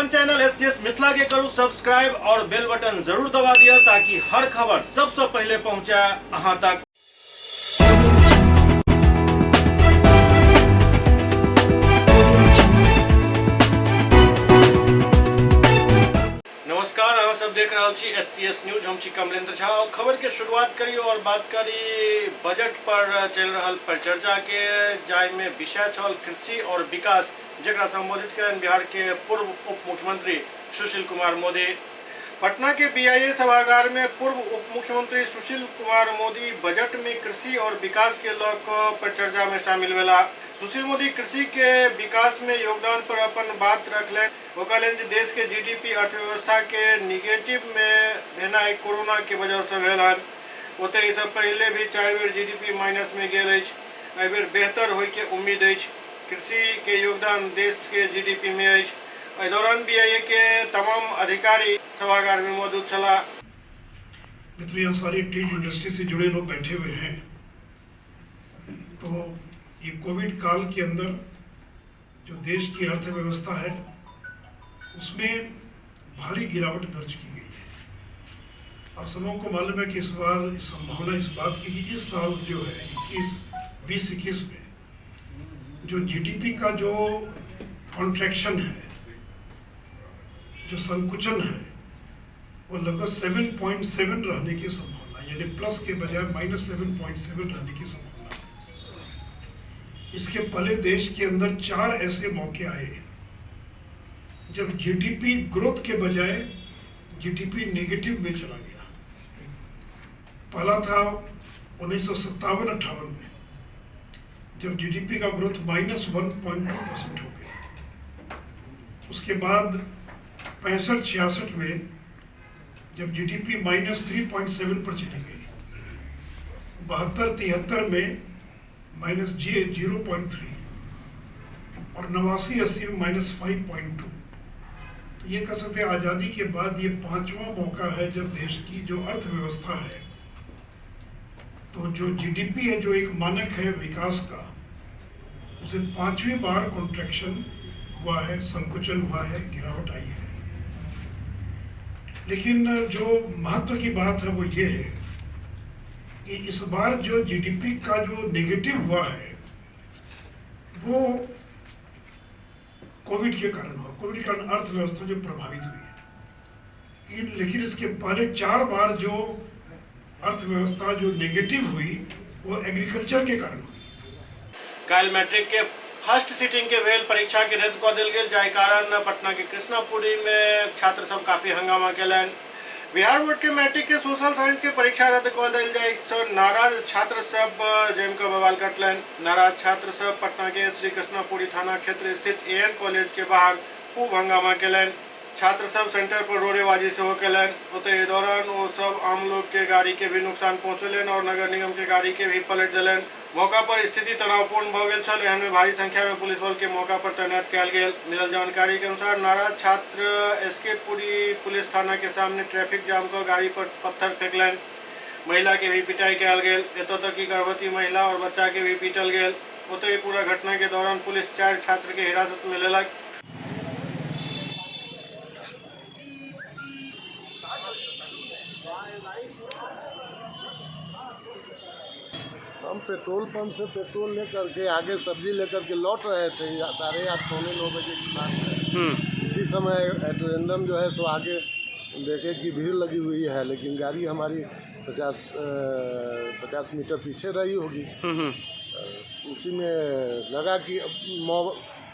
अपन channel SCS Mithila के करू subscribe और बेल बटन जरूर दबा दिया ताकि हर खबर सबसे पहले पहुंचे अहां तक। नमस्कार, अहाँ सब देख रहा छी एससीएस न्यूज। हम छी कमलेंद्र झा और खबर के शुरुआत करी और बात करी बजट पर चल रहा परिचर्चा के, जाय में विषय छल कृषि और विकास, जरा संबोधित करें बिहार के पूर्व उप मुख्यमंत्री सुशील कुमार मोदी। पटना के बीआईए सभागार में पूर्व उप मुख्यमंत्री सुशील कुमार मोदी बजट में कृषि और विकास के लौक परिचर्चा में शामिल भेला। सुशील मोदी कृषि के विकास में योगदान पर अपन बात रखले। वो कहले देश के जीडीपी अर्थव्यवस्था के निगेटिव में भेनाई कोरोना के वजह से भेल हन। ओते इससे पहले भी 4 बेर जीडीपी माइनस में गेल अछि। एहि बेर बेहतर होय के उम्मीद अछि। कृषि के योगदान देश के जीडीपी में अछि। इस दौरान बीआईए के तमाम अधिकारी सभागार में मौजूद चला। मित्रों, यहाँ सारी ट्रेड इंडस्ट्री से जुड़े लोग बैठे हुए हैं। तो ये कोविड काल के अंदर जो देश की अर्थव्यवस्था है उसमें भारी गिरावट दर्ज की गई है और सबों को मालूम है कि इस बार संभावना इस बात की कि इस साल जो है 2021 में जो जीडीपी का जो कॉन्ट्रैक्शन है, जो संकुचन है, वो लगभग 7.7 रहने की संभावना, यानी प्लस के बजाय -7.7 रहने की संभावना। इसके पहले देश के अंदर 4 ऐसे मौके आए जब जीडीपी ग्रोथ के बजाय जीडीपी नेगेटिव में चला गया। पहला था 1957-58 में, जब जीडीपी का ग्रोथ -1.2% हो गया। उसके बाद 65-66 में जब जीडीपी -3.7 पर चली गई। 72-73 में -0.3 और 89-80 में -5.2। तो ये कह सकते हैं आज़ादी के बाद ये 5वां मौका है जब देश की जो अर्थव्यवस्था है, तो जो जीडीपी है, जो एक मानक है विकास का, उसे 5वीं बार कॉन्ट्रैक्शन हुआ है, संकुचन हुआ है, गिरावट आई है। लेकिन जो महत्व की बात है वो ये है कि इस बार जो जीडीपी का जो नेगेटिव हुआ है वो कोविड के कारण हुआ। कोविड के कारण अर्थव्यवस्था जो प्रभावित हुई है, लेकिन इसके पहले 4 बार जो अर्थव्यवस्था जो नेगेटिव हुई वो एग्रीकल्चर के कारण हुई। कल मैट्रिक के फर्स्ट सीटिंग के भेल परीक्षा के रद्द कऽ देल गेल, जाय कारण पटना के कृष्णापुरी में छात्र सब काफी हंगामा केलनि। बिहार बोर्ड के मैट्रिक के सोशल साइंस के परीक्षा रद्द कऽ देल जाय सँ नाराज छात्र सब जम कऽ बवाल कटलनि। नाराज छात्र सब पटना के श्री कृष्णापुरी थाना क्षेत्र स्थित एएन कॉलेज के बाहर खूब हंगामा केलनि। छात्र सब सेंटर पर रोड़ेबाजी सेहो केलनि। ओतहि दौरान वो सब आम लोग के गाड़ी के भी नुकसान पहुंचौलनि और नगर निगम के गाड़ी के भी पलट देलनि। मौका पर स्थिति तनावपूर्ण भ गेल छल। एहन में भारी संख्या में पुलिस बल के मौका पर तैनात कयल गेल। मिलल जानकारी के अनुसार नाराज छात्र एसके पुरी पुलिस थाना के सामने ट्रैफिक जाम कर गाड़ी पर पत्थर फेंकलनि। महिला के भी पिटाई कयल गेल। एतऽ तक कि गर्भवती महिला और बच्चा के भी पीटल गेल। ओतहि पूरा घटना के दौरान पुलिस 4 छात्र के हिरासत में लेलक। हम पेट्रोल पंप से पेट्रोल लेकर के आगे सब्जी लेकर के लौट रहे थे 8:30-9 बजे की बात है। इसी समय एटोरेंडम जो है सो आगे देखे कि भीड़ लगी हुई है, लेकिन गाड़ी हमारी 50 मीटर पीछे रही होगी। उसी में लगा कि मॉब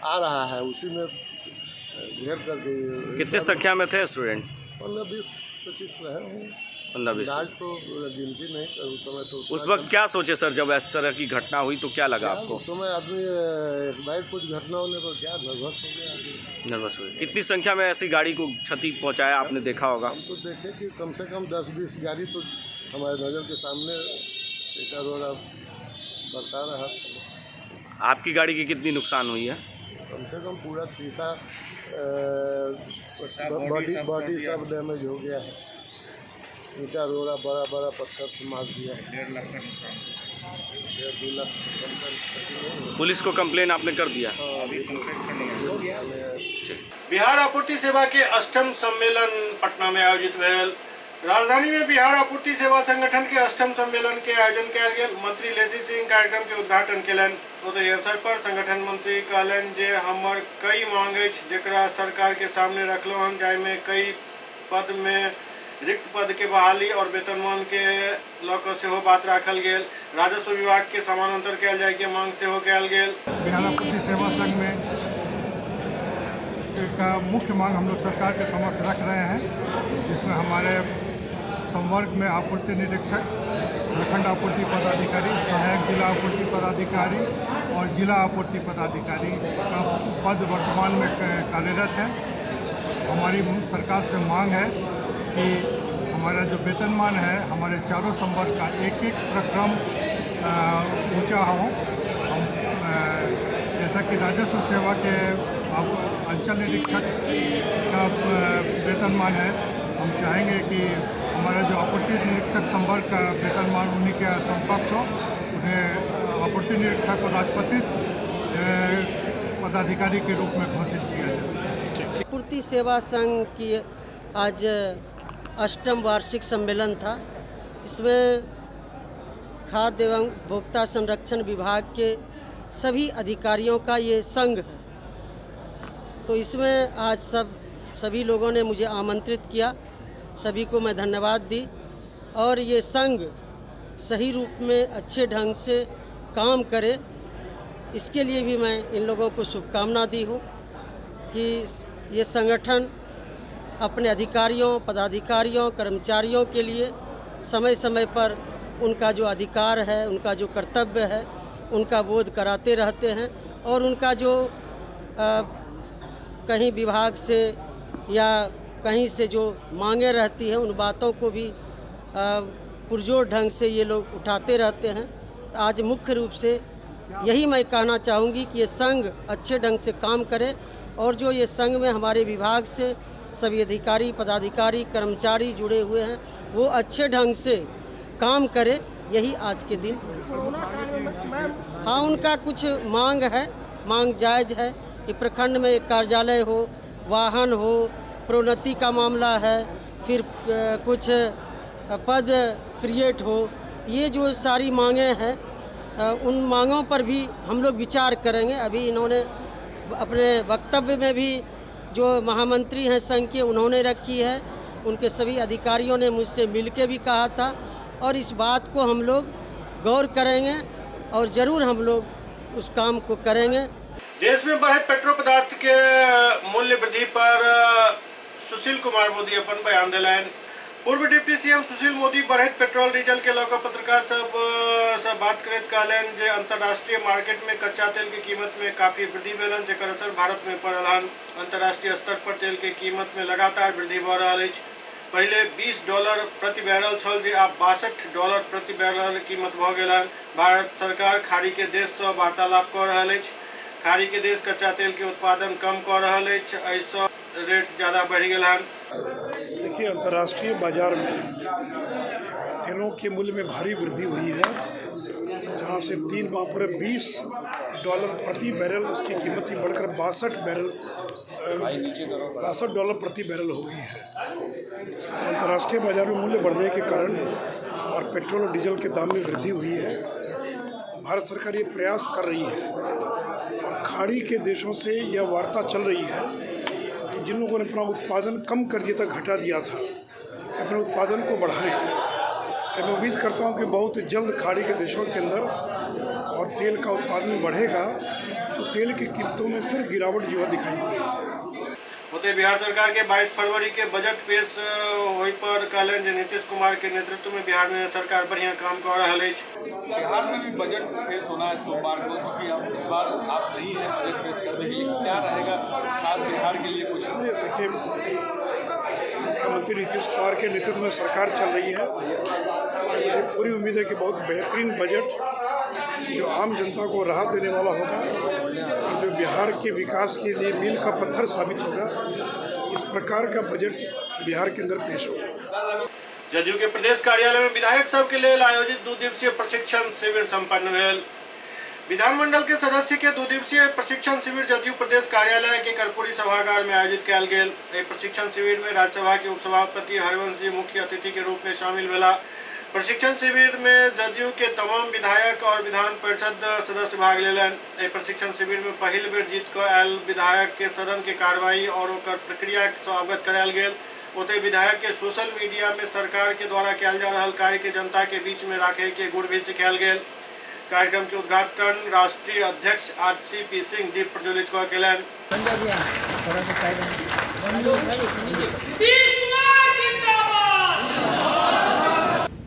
आ रहा है, उसी में घेर करके। कितने संख्या में थे स्टूडेंट? 15-20-25 रहे होंगे। 15-20 आज तो गिनती नहीं, उस समय तो उस वक्त क्या सोचे सर जब इस तरह की घटना हुई तो क्या लगा आपको? उस समय आदमी बाइक कुछ घटना होने पर क्या नर्वस हो गया। नर्वस हुए। कितनी संख्या में ऐसी गाड़ी को क्षति पहुंचाया आपने देखा होगा? हम तो देखे कि कम से कम 10-20 गाड़ी तो हमारे नज़र के सामने रोड़ा बरसा रहा था। आपकी गाड़ी की कितनी नुकसान हुई है? कम से कम पूरा शीशा बॉडी सब डैमेज हो गया है। ईटा रोड़ा बड़ा बड़ा पत्थर से मार दिया। 1.5 लाख का नुकसान। 1.5-2 लाख कंप्लेंट। पुलिस को कंप्लेन आपने कर दिया? बिहार आपूर्ति सेवा के 8म सम्मेलन पटना में आयोजित भेल। राजधानी में बिहार आपूर्ति सेवा संगठन के 8म सम्मेलन के आयोजन कयल गेल। मंत्री लेसी सिंह कार्यक्रम के उद्घाटन केलनि। ओतहि अवसर पर संगठन मंत्री कहलनि जे हमर कई मांग अछि जेकरा सरकार के सामने रखलहुँ हन, जाहिमे कई पद में रिक्त पद के बहाली और वेतनमान के लऽ कऽ सेहो बात राखल गेल। राजस्व विभाग के समानांतर कयल जाय के मांग सेहो कयल गेल। बिहार आपूर्ति सेवा संघ में का मुख्य मांग हम लोग सरकार के समक्ष रख रहे हैं, जिसमें हमारे संवर्ग में आपूर्ति निरीक्षक, प्रखंड आपूर्ति पदाधिकारी, सहायक जिला आपूर्ति पदाधिकारी और जिला आपूर्ति पदाधिकारी का पद वर्तमान में कार्यरत है। हमारी सरकार से मांग है कि हमारा जो वेतनमान है हमारे चारों संवर्ग का एक प्रक्रम ऊंचा हो। हम जैसा कि राजस्व सेवा के अंचल निरीक्षक का वेतनमान है, हम चाहेंगे कि हमारा जो आपूर्ति निरीक्षक संवर्ग का वेतनमान उन्हीं के समकक्ष हो। उन्हें आपूर्ति निरीक्षक को राजपत्रित पदाधिकारी के रूप में घोषित किया जाए। आपूर्ति सेवा संघ की आज 8म वार्षिक सम्मेलन था। इसमें खाद्य एवं उपभोक्ता संरक्षण विभाग के सभी अधिकारियों का ये संघ है। तो इसमें आज सभी लोगों ने मुझे आमंत्रित किया, सभी को मैं धन्यवाद दी। और ये संघ सही रूप में अच्छे ढंग से काम करे, इसके लिए भी मैं इन लोगों को शुभकामना दी हूँ कि ये संगठन अपने अधिकारियों, पदाधिकारियों, कर्मचारियों के लिए समय समय पर उनका जो अधिकार है, उनका जो कर्तव्य है, उनका बोध कराते रहते हैं। और उनका जो कहीं विभाग से या कहीं से जो मांगे रहती हैं, उन बातों को भी पुरजोर ढंग से ये लोग उठाते रहते हैं। आज मुख्य रूप से यही मैं कहना चाहूँगी कि ये संघ अच्छे ढंग से काम करे और जो ये संघ में हमारे विभाग से सभी अधिकारी, पदाधिकारी, कर्मचारी जुड़े हुए हैं, वो अच्छे ढंग से काम करे, यही आज के दिन। हाँ, उनका कुछ मांग है, मांग जायज़ है कि प्रखंड में एक कार्यालय हो, वाहन हो, प्रोन्नति का मामला है, फिर कुछ पद क्रिएट हो। ये जो सारी मांगें हैं, उन मांगों पर भी हम लोग विचार करेंगे। अभी इन्होंने अपने वक्तव्य में भी जो महामंत्री हैं संघ के, उन्होंने रखी है। उनके सभी अधिकारियों ने मुझसे मिलके भी कहा था और इस बात को हम लोग गौर करेंगे और ज़रूर हम लोग उस काम को करेंगे। देश में बढ़ते पेट्रोल पदार्थ के मूल्य वृद्धि पर सुशील कुमार मोदी अपन बयान दिलन। पूर्व डिप्टी सीएम सुशील मोदी बढ़ते पेट्रोल डीजल के लऽ कऽ पत्रकार सब बात करैत कहलनि जे अंतर्राष्ट्रीय मार्केट में कच्चा तेल के कीमत में काफी वृद्धि भेलनि, जेकर असर भारत में पड़ल हन। अंतर्राष्ट्रीय स्तर पर तेल के कीमत में लगातार वृद्धि भऽ रहल अछि। पहले $20 प्रति बैरल छल जे आब $62 प्रति बैरल कीमत भऽ गेल हन। भारत सरकार खाड़ी के देश से वार्तालाप कऽ रहल अछि। खाड़ी के देश कच्चा तेल के उत्पादन कम कर रहल अछि, ऐसा रेट ज़्यादा बढ़ गया है। देखिए, अंतर्राष्ट्रीय बाजार में तेलों के मूल्य में भारी वृद्धि हुई है, जहां से 3 माह पर $20 प्रति बैरल उसकी कीमत ही बढ़कर $62 प्रति बैरल हो गई है। तो अंतर्राष्ट्रीय बाजार में मूल्य बढ़ने के कारण और पेट्रोल और डीजल के दाम में वृद्धि हुई है। भारत सरकार ये प्रयास कर रही है और खाड़ी के देशों से यह वार्ता चल रही है कि जिन लोगों ने अपना उत्पादन कम कर दिया था, घटा दिया था, अपने उत्पादन को बढ़ाएं। मैं उम्मीद करता हूं कि बहुत जल्द खाड़ी के देशों के अंदर और तेल का उत्पादन बढ़ेगा तो तेल की कीमतों में फिर गिरावट जो है दिखाई पड़ेगी। होते बिहार सरकार के 22 फरवरी के बजट पेश होई पर कहलन जे नीतीश कुमार के नेतृत्व में बिहार में सरकार बढ़िया काम कर रहा है। बिहार में भी बजट पेश होना है सोमवार को, क्योंकि अब इस बार आप नहीं है बजट पेश करने के लिए, क्या रहेगा खास बिहार के लिए कुछ? देखिए, मुख्यमंत्री नीतीश कुमार के नेतृत्व में सरकार चल रही है और मुझे पूरी उम्मीद है कि बहुत बेहतरीन बजट जो आम जनता को राहत देने वाला होगा और जो बिहार के विकास के लिए मील का पत्थर साबित होगा, इस प्रकार का बजट बिहार के अंदर पेश होगा। जदयू के प्रदेश कार्यालय में विधायक सब के लिए आयोजित 2 दिवसीय प्रशिक्षण शिविर संपन्न भेल। विधानमंडल के सदस्य के 2 दिवसीय प्रशिक्षण शिविर जदयू प्रदेश कार्यालय के कर्पूरी सभागार में आयोजित किया गेल। प्रशिक्षण शिविर में राज्यसभा के उपसभापति हरिवंश जी मुख्य अतिथि के रूप में शामिल भेला। प्रशिक्षण शिविर में जदयू के तमाम विधायक और विधान परिषद सदस्य भाग लेलन। प्रशिक्षण शिविर में पहल बेर जीत कर आयल विधायक के सदन के कार्रवाई और ओकर प्रक्रिया से अवगत करायल गेल। ओते विधायक के सोशल मीडिया में सरकार के द्वारा किया जा रहा कार्य के जनता के बीच में रखे के गुण भी सिखायल गेल। कार्यक्रम के उद्घाटन राष्ट्रीय अध्यक्ष RCP सिंह दीप प्रज्वलित कर केलन।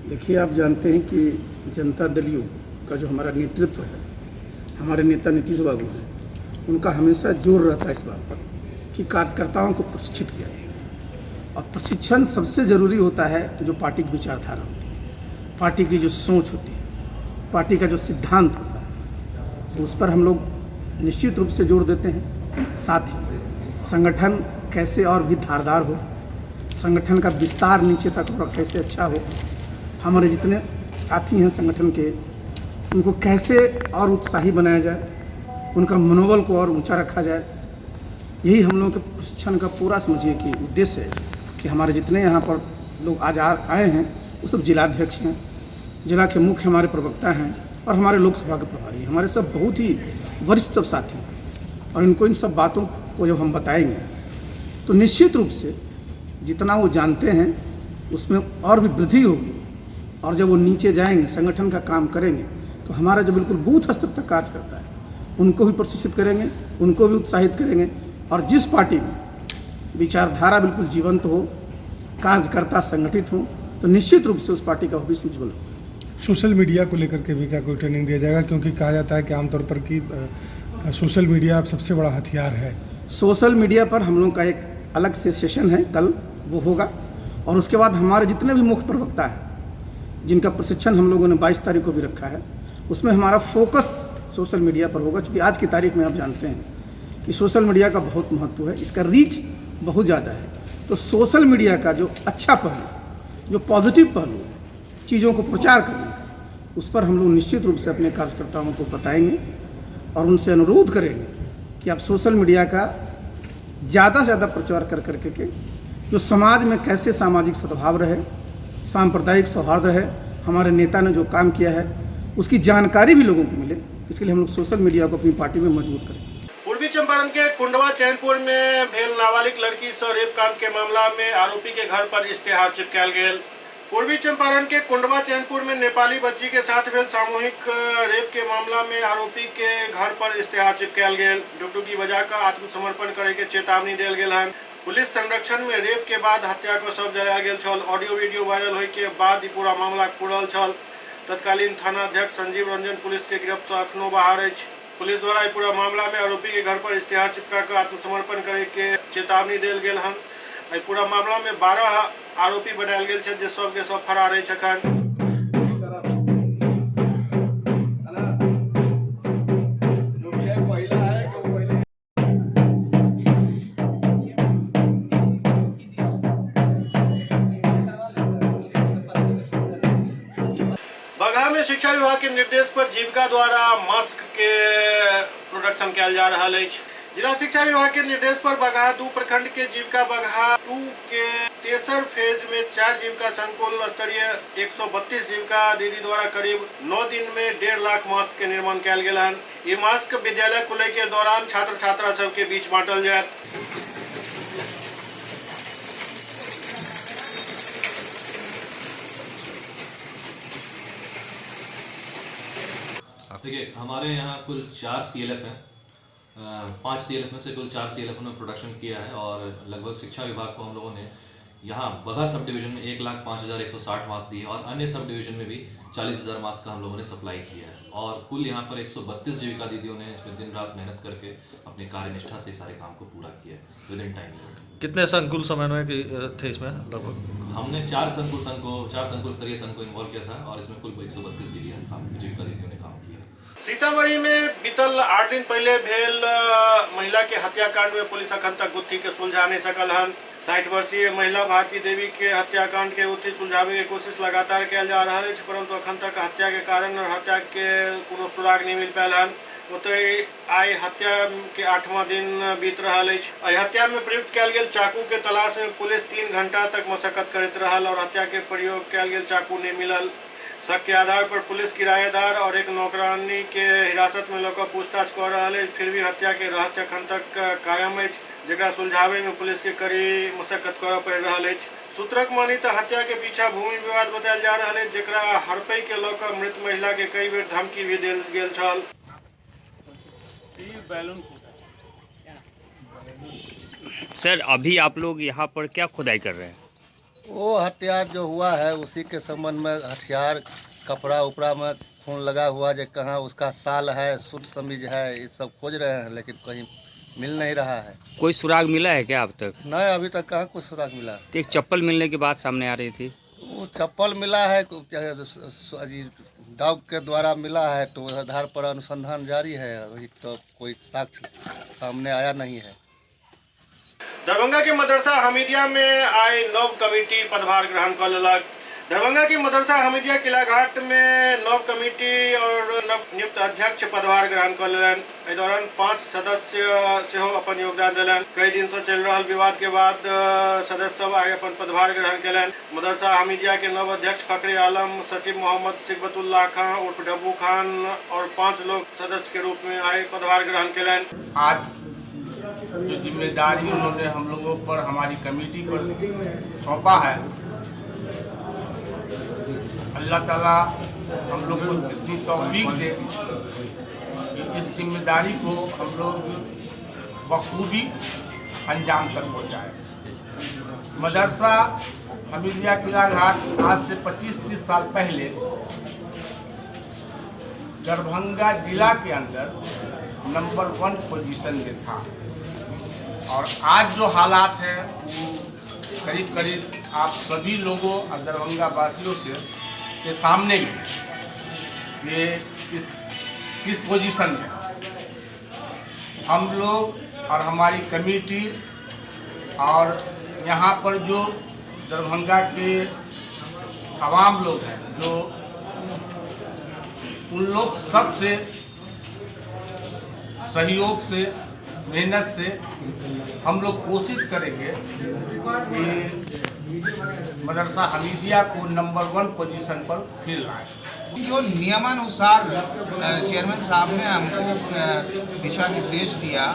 देखिए, आप जानते हैं कि जनता दल यू का जो हमारा नेतृत्व है, हमारे नेता नीतीश बाबू हैं, उनका हमेशा जोर रहता है इस बात पर कि कार्यकर्ताओं को प्रशिक्षित किया जाए। और प्रशिक्षण सबसे ज़रूरी होता है जो पार्टी की विचारधारा होती है, पार्टी की जो सोच होती है, पार्टी का जो सिद्धांत होता है, तो उस पर हम लोग निश्चित रूप से जोर देते हैं। साथ ही संगठन कैसे और भी धारदार हो, संगठन का विस्तार नीचे तक और कैसे अच्छा हो, हमारे जितने साथी हैं संगठन के, उनको कैसे और उत्साही बनाया जाए, उनका मनोबल को और ऊंचा रखा जाए, यही हम लोगों के प्रशिक्षण का पूरा समझिए कि उद्देश्य है। कि हमारे जितने यहाँ पर लोग आज आए हैं वो सब जिलाध्यक्ष हैं, जिला के मुख्य हमारे प्रवक्ता हैं और हमारे लोकसभा के प्रभारी हैं, हमारे सब बहुत ही वरिष्ठ सब साथी हैं। और इनको इन सब बातों को जब हम बताएंगे तो निश्चित रूप से जितना वो जानते हैं उसमें और भी वृद्धि होगी। और जब वो नीचे जाएंगे, संगठन का काम करेंगे, तो हमारा जो बिल्कुल बूथ स्तर तक कार्य करता है उनको भी प्रशिक्षित करेंगे, उनको भी उत्साहित करेंगे। और जिस पार्टी में विचारधारा बिल्कुल जीवंत हो, कार्यकर्ता संगठित हो, तो निश्चित रूप से उस पार्टी का भविष्य उज्ज्वल हो। सोशल मीडिया को लेकर के भी क्या कोई ट्रेनिंग दिया जाएगा, क्योंकि कहा जाता है कि आमतौर पर कि सोशल मीडिया अब सबसे बड़ा हथियार है। सोशल मीडिया पर हम लोग का एक अलग से सेशन है, कल वो होगा। और उसके बाद हमारे जितने भी मुख्य प्रवक्ता हैं जिनका प्रशिक्षण हम लोगों ने 22 तारीख को भी रखा है, उसमें हमारा फोकस सोशल मीडिया पर होगा। क्योंकि आज की तारीख में आप जानते हैं कि सोशल मीडिया का बहुत महत्व है, इसका रीच बहुत ज़्यादा है। तो सोशल मीडिया का जो अच्छा पहलू, जो पॉजिटिव पहलू है चीज़ों को प्रचार करने का, उस पर हम लोग निश्चित रूप से अपने कार्यकर्ताओं को बताएंगे और उनसे अनुरोध करेंगे कि आप सोशल मीडिया का ज़्यादा से ज़्यादा प्रचार कर करके के जो समाज में कैसे सामाजिक सद्भाव रहे, सांप्रदायिक सौहार्द रहे, हमारे नेता ने जो काम किया है उसकी जानकारी भी लोगों को मिले। इसके लिए हम लोग सोशल मीडिया को अपनी पार्टी में मजबूत करें। पूर्वी चंपारण के कुंडवा चैनपुर में भेल नाबालिग लड़की से रेप कांड के मामला में आरोपी के घर पर इश्तेहार चिपकायल गेल। पूर्वी चंपारण के कुंडवा चैनपुर में नेपाली बच्ची के साथ भेल सामूहिक रेप के मामला में आरोपी के घर पर इश्तेहार चिपकायल गेल। डुगडुगी बजाकर आत्मसमर्पण करे के चेतावनी देल गेल हन। पुलिस संरक्षण में रेप के बाद हत्या को सब जलायल गेल छल। ऑडियो वीडियो वायरल होय के बाद ई पूरा मामला खुलल छल। तत्कालीन थानाध्यक्ष संजीव रंजन पुलिस के गिरफ्त से अखनो बाहर अछि। पुलिस द्वारा ई पूरा मामला में आरोपी के घर पर इश्तेहार चिपका कर आत्मसमर्पण करे के चेतावनी देल गेल हन। ई पूरा मामला में 12 आरोपी बनायल गेल छै जे सब के सब फरार अछि अखन। बगहा में शिक्षा विभाग के निर्देश पर जीविका द्वारा मास्क के प्रोडक्शन किया जा रहा है। जिला शिक्षा विभाग के निर्देश पर बगहा 2 प्रखंड के जीविका बगहा 2 के तेसर फेज में 4 जीविका संकुल स्तरीय 132 जीविका दीदी द्वारा करीब 9 दिन में 1.5 लाख मास्क के निर्माण किया गेल हन। ये मास्क विद्यालय खुले के दौरान छात्र छात्रा सब के बीच बांटल जायत। देखिए, हमारे यहाँ कुल 4 CLF हैं। 5 CLF में से कुल 4 CLF ने प्रोडक्शन किया है और लगभग शिक्षा विभाग को हम लोगों ने यहाँ बगहा सब डिवीजन में 1,05,160 मास्क दिए और अन्य सब डिवीजन में भी 40,000 मास्क का हम लोगों ने सप्लाई किया है। और कुल यहाँ पर 132 जीविका दीदियों ने इसमें दिन रात मेहनत करके अपनी कार्यनिष्ठा से सारे काम को पूरा किया है विद इन टाइम लिमिट। कितने संकुल समन्वय थे इसमें लगभग? हमने 4 संकुल स्तरीय संघ को इन्वॉल्व किया था और इसमें कुल 132 जीविका दीदियों ने काम किया। सीतामढ़ी में बीतल 8 दिन पहले भेल महिला के हत्याकांड में पुलिस अखन तक गुत्थी के सुलझा नहीं सकल हन। 60 वर्षीय महिला भारती देवी के हत्याकांड के उत्थी सुलझावे के कोशिश लगातार कयल जा रहा है, परंतु अखन तक हत्या के कारण और हत्या के कोनो सुराग नहीं मिल पायल है। ओतय आई हत्या के 8वां दिन बीत रहा है। आई हत्या में प्रयुक्त कयल गेल चाकू के तलाश में पुलिस 3 घंटा तक मशक्कत करते रहल और हत्या के प्रयोग कयल गेल चाकू नहीं मिलल। शक के आधार पर पुलिस किराएदार और एक नौकरानी के हिरासत में लेकर पूछताछ कर रहा है। फिर भी हत्या के रहस्य अखन तक कायम है, जेकरा सुलझावे में पुलिस के कड़ी मशक्कत करऽ पड़ रहा है। सूत्रक मानी तो हत्या के पीछा भूमि विवाद बतायल जा रहा है, जेकरा हड़पई के लेकर मृत महिला के कई बेर धमकी भी देल गेल छल। सर अभी आप लोग यहाँ पर क्या खुदाई कर रहे हैं? वो हत्या जो हुआ है उसी के संबंध में हथियार कपड़ा उपड़ा में खून लगा हुआ जो कहाँ उसका साल है, सूट समीज है, ये सब खोज रहे हैं लेकिन कहीं मिल नहीं रहा है। कोई सुराग मिला है क्या अब तक? नहीं, अभी तक कहाँ कोई सुराग मिला। तो एक चप्पल मिलने की बात सामने आ रही थी। वो चप्पल मिला है डॉग के द्वारा मिला है, तो उस आधार पर अनुसंधान जारी है। अभी तो कोई साक्ष्य सामने आया नहीं है। दरभंगा के मदरसा हमीदिया में आई नव कमेटी पदभार ग्रहण कर लेलक। दरभंगा के मदरसा हमीदिया किला घाट में नव कमेटी और नव नियुक्त अध्यक्ष पदभार ग्रहण कर लेलन। एहि दौरान 5 सदस्य सेहो अपन योगदान देलन। कई दिन से चल रहा विवाद के बाद सदस्य सब आगे अपन पदभार ग्रहण केलन। मदरसा हमीदिया के नव अध्यक्ष फखरे आलम, सचिव मोहम्मद सिकबतुल्लाह खान उर्फ डब्बू खान और 5 लोग सदस्य के रूप में आए पदभार ग्रहण केलन। आज जो जिम्मेदारी उन्होंने हम लोगों पर, हमारी कमेटी पर सौंपा है, अल्लाह ताला हम लोग को इतनी तौफीक दे कि इस जिम्मेदारी को हम लोग बखूबी अंजाम तक पहुँचाए। मदरसा हमीदिया किला घाट आज से 25-30 साल पहले दरभंगा जिला के अंदर नंबर 1 पोजीशन में था और आज जो हालात है करीब करीब आप सभी लोगों और दरभंगा वासियों से के सामने में ये इस पोजीशन में हम लोग और हमारी कमेटी और यहाँ पर जो दरभंगा के आवाम लोग हैं, जो उन लोग सबसे सहयोग से, मेहनत से हम लोग कोशिश करेंगे कि मदरसा हमीदिया को नंबर 1 पोजीशन पर फिर लाए। जो नियमानुसार चेयरमैन साहब ने हमको दिशा निर्देश दिया,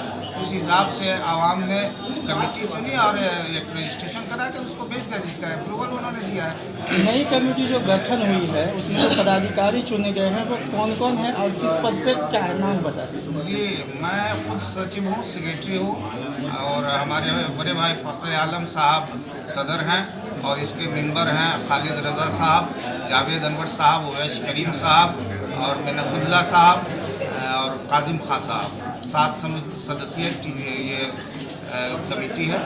उस हिसाब से आवाम ने कमेटी चुनी और एक रजिस्ट्रेशन करा के उसको भेज दिया, जिसका अप्रूवल उन्होंने दिया है। नई कमेटी जो गठन हुई है उसमें जो पदाधिकारी चुने गए हैं वो कौन कौन है और किस पद पे क्या है, नाम बता दीजिए। जी, मैं खुद सचिव हूँ, सेक्रेटरी हूँ और हमारे बड़े भाई फखरे आलम साहब सदर हैं और इसके मेंबर हैं खालिद रज़ा साहब, जावेद अनवर साहब, उवैस करीम साहब और मिन्नतुल्लाह साहब और काजिम खां साहब। 7 सदस्यीय ये कमेटी है।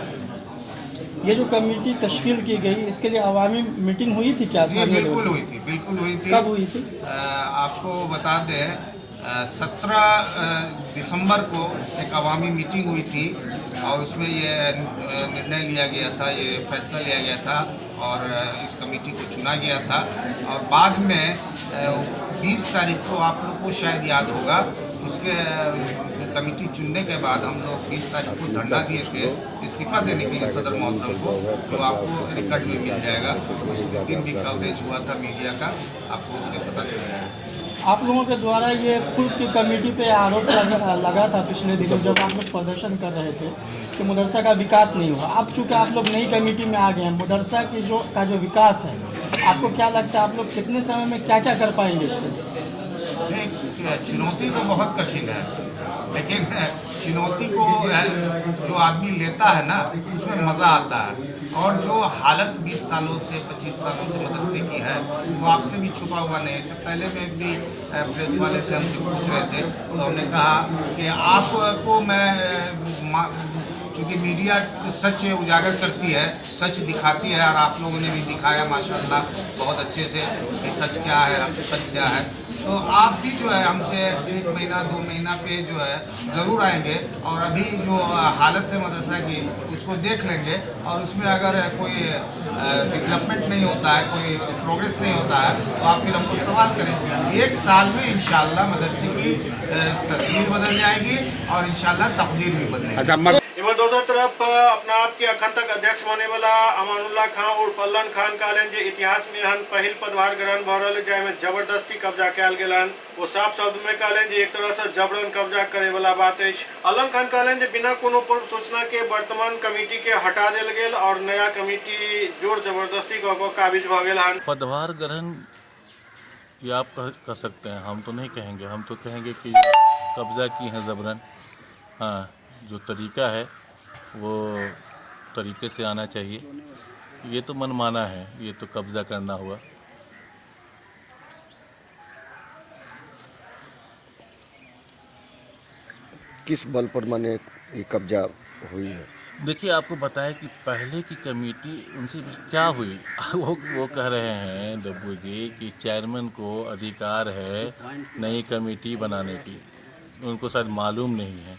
ये जो कमेटी तश्कील की गई इसके लिए अवामी मीटिंग हुई थी क्या? जी बिल्कुल हुई थी, बिल्कुल हुई थी। कब हुई थी? आपको बता दें 17 दिसंबर को एक अवामी मीटिंग हुई थी और उसमें ये निर्णय लिया गया था, ये फैसला लिया गया था और इस कमेटी को चुना गया था। और बाद में 20 तारीख को आप लोग को शायद याद होगा, उसके कमेटी चुनने के बाद हम लोग 20 तारीख को धरना दिए थे इस्तीफा देने के लिए सदर मोहतरम को, जो आपको रिकॉर्ड में मिल जाएगा। उस दिन भी कवरेज हुआ था मीडिया का, आपको उससे पता चलेगा। आप लोगों के द्वारा ये पूर्व की कमेटी पे आरोप लगा था पिछले दिनों जब आप लोग प्रदर्शन कर रहे थे कि मदरसा का विकास नहीं हुआ। अब चूँकि आप लोग नई कमेटी में आ गए हैं, मदरसा की जो विकास है, आपको क्या लगता है आप लोग कितने समय में क्या क्या कर पाएंगे इसके लिए? चुनौती तो बहुत कठिन है, लेकिन चुनौती को जो आदमी लेता है ना उसमें मज़ा आता है। और जो हालत 20 सालों से 25 सालों से मदरसे की है वो आपसे भी छुपा हुआ नहीं। इससे पहले में भी प्रेस वाले थे, हमसे पूछ रहे थे, तो हमने कहा कि आपको मैं, चूँकि मीडिया सच उजागर करती है, सच दिखाती है और आप लोगों ने भी दिखाया माशाल्लाह बहुत अच्छे से कि सच क्या है, सच क्या है। तो आप भी जो है हमसे 1 महीना 2 महीना पे जो है ज़रूर आएंगे और अभी जो हालत है मदरसा की उसको देख लेंगे और उसमें अगर कोई डेवलपमेंट नहीं होता है, कोई प्रोग्रेस नहीं होता है तो आप फिर हमको सवाल करें। 1 साल में इंशाल्लाह मदरसे की तस्वीर बदल जाएगी और इंशाल्लाह तकदीर भी बदलेगी। इमर दोसर तरफ अपना आप के अखन तक अध्यक्ष बने वाला अमानुल्लाह खान और अल्लन खान कहलन जे इतिहास में हन पहिल पदभार ग्रहण भ रहल जाय में जबरदस्ती कब्जा कैल गेलन। वो साफ शब्द में कहलन जे एक तरह से जबरन कब्जा करे वाला बात है। अल्लन खान कहलन जे बिना कोनो पूर्व सूचना के वर्तमान कमेटी के हटा देल गेल और नया कमेटी जोर जबरदस्ती को काबिज भ गेल हन। पदभार ग्रहण ये आप कर सकते हैं, हम तो नहीं कहेंगे। हम तो कहेंगे कि कब्जा की है जबरन। हाँ, जो तरीका है वो तरीके से आना चाहिए। ये तो मनमाना है, ये तो कब्जा करना हुआ। किस बल पर माने ये कब्जा हुई है? देखिए, आपको बताया कि पहले की कमेटी उनसे क्या हुई। वो कह रहे हैं डब्बू जी कि चेयरमैन को अधिकार है नई कमेटी बनाने की। उनको शायद मालूम नहीं है।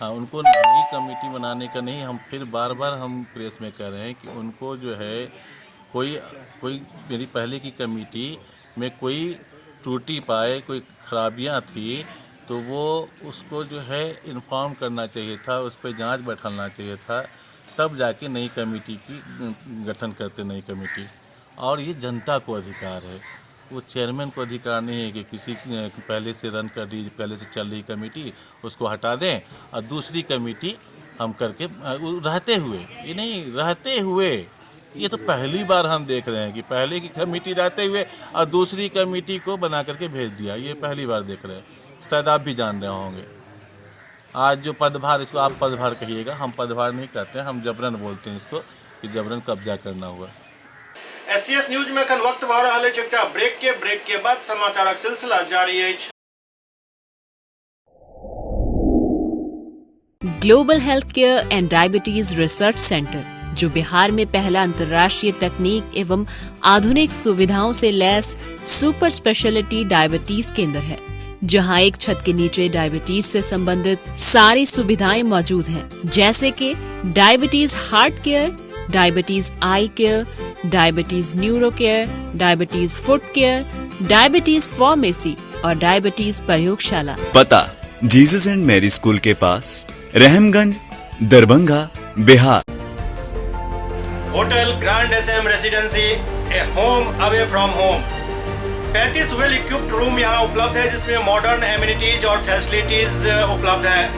हाँ, उनको नई कमेटी बनाने का नहीं, हम फिर बार बार हम प्रेस में कह रहे हैं कि उनको जो है कोई मेरी पहले की कमेटी में कोई त्रुटि पाए, कोई खराबियां थी तो वो उसको जो है इन्फॉर्म करना चाहिए था, उस पर जांच बैठाना चाहिए था, तब जाके नई कमेटी की गठन करते नई कमेटी। और ये जनता को अधिकार है, वो चेयरमैन को अधिकार नहीं है कि किसी पहले से रन कर रही, पहले से चल रही कमेटी उसको हटा दें और दूसरी कमेटी हम करके रहते हुए, ये नहीं रहते हुए, ये तो पहली बार हम देख रहे हैं कि पहले की कमेटी रहते हुए और दूसरी कमेटी को बना करके भेज दिया। ये पहली बार देख रहे हैं, शायद आप भी जान रहे होंगे। आज जो पदभार, इसको आप पदभार कहिएगा, हम पदभार नहीं कहते हैं, हम जबरन बोलते हैं इसको कि जबरन कब्जा करना हुआ। SCS न्यूज में अखन वक्त भ रहल अछि एकटा ब्रेक के बाद समाचारक सिलसिला जारी अछि। Global health care and diabetes research centre, जो बिहार में पहला अंतर्राष्ट्रीय तकनीक एवं आधुनिक सुविधाओं से लैस सुपर स्पेशलिटी डायबिटीज केंद्र है, जहां एक छत के नीचे डायबिटीज से संबंधित सारी सुविधाएं मौजूद हैं, जैसे कि diabetes heart care, diabetes eye care, diabetes neuro care, diabetes foot care, diabetes pharmacy और डायबिटीज प्रयोगशाला। पता जीसस एंड मैरी स्कूल के पास, Rahamganj, Darbhanga, Bihar. Hotel grand SM residency, a home away from home. 35 well equipped room यहाँ उपलब्ध है, जिसमें modern amenities और फैसिलिटीज उपलब्ध है।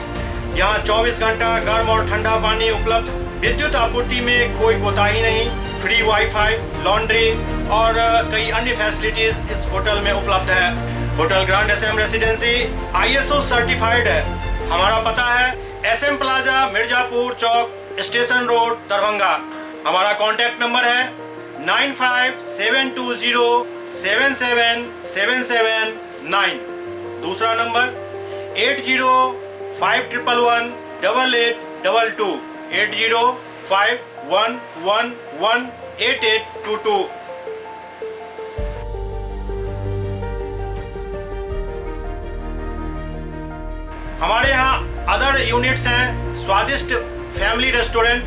यहाँ 24 घंटा गर्म और ठंडा पानी उपलब्ध। विद्युत आपूर्ति में कोई कोताही नहीं। फ्री वाईफाई, लॉन्ड्री और कई अन्य फैसिलिटीज इस होटल में उपलब्ध है। Hotel grand SM residency ISO certified है। हमारा पता है SM plaza, Mirzapur chowk, station road, Darbhanga. हमारा कॉन्टैक्ट नंबर है 9572077779। दूसरा नंबर 8051118822, 8051118822। हमारे यहाँ अदर यूनिट्स हैं, स्वादिष्ट family restaurant,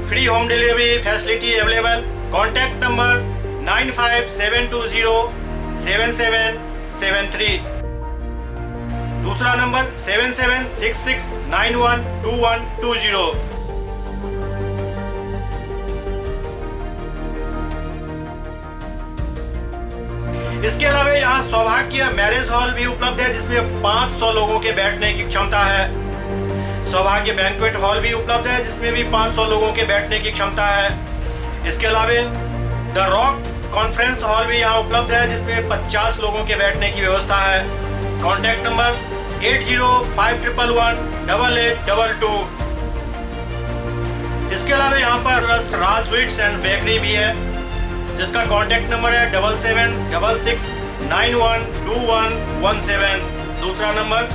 free home delivery facility available. Contact number 9572077773। दूसरा नंबर 7766912120। इसके अलावा यहाँ सौभाग्य मैरिज हॉल भी उपलब्ध है, जिसमें 500 लोगों के बैठने की क्षमता है। सौभाग्य बैंक्वेट हॉल भी उपलब्ध है, जिसमें भी 500 लोगों के बैठने की क्षमता है। इसके अलावा द रॉक कॉन्फ्रेंस हॉल भी यहाँ उपलब्ध है, जिसमें 50 लोगों के बैठने की व्यवस्था है। Contact number 8051118822। इसके अलावा यहाँ पर राज स्वीट्स एंड बेकरी भी है, जिसका कॉन्टैक्ट नंबर है 7766912117। दूसरा नंबर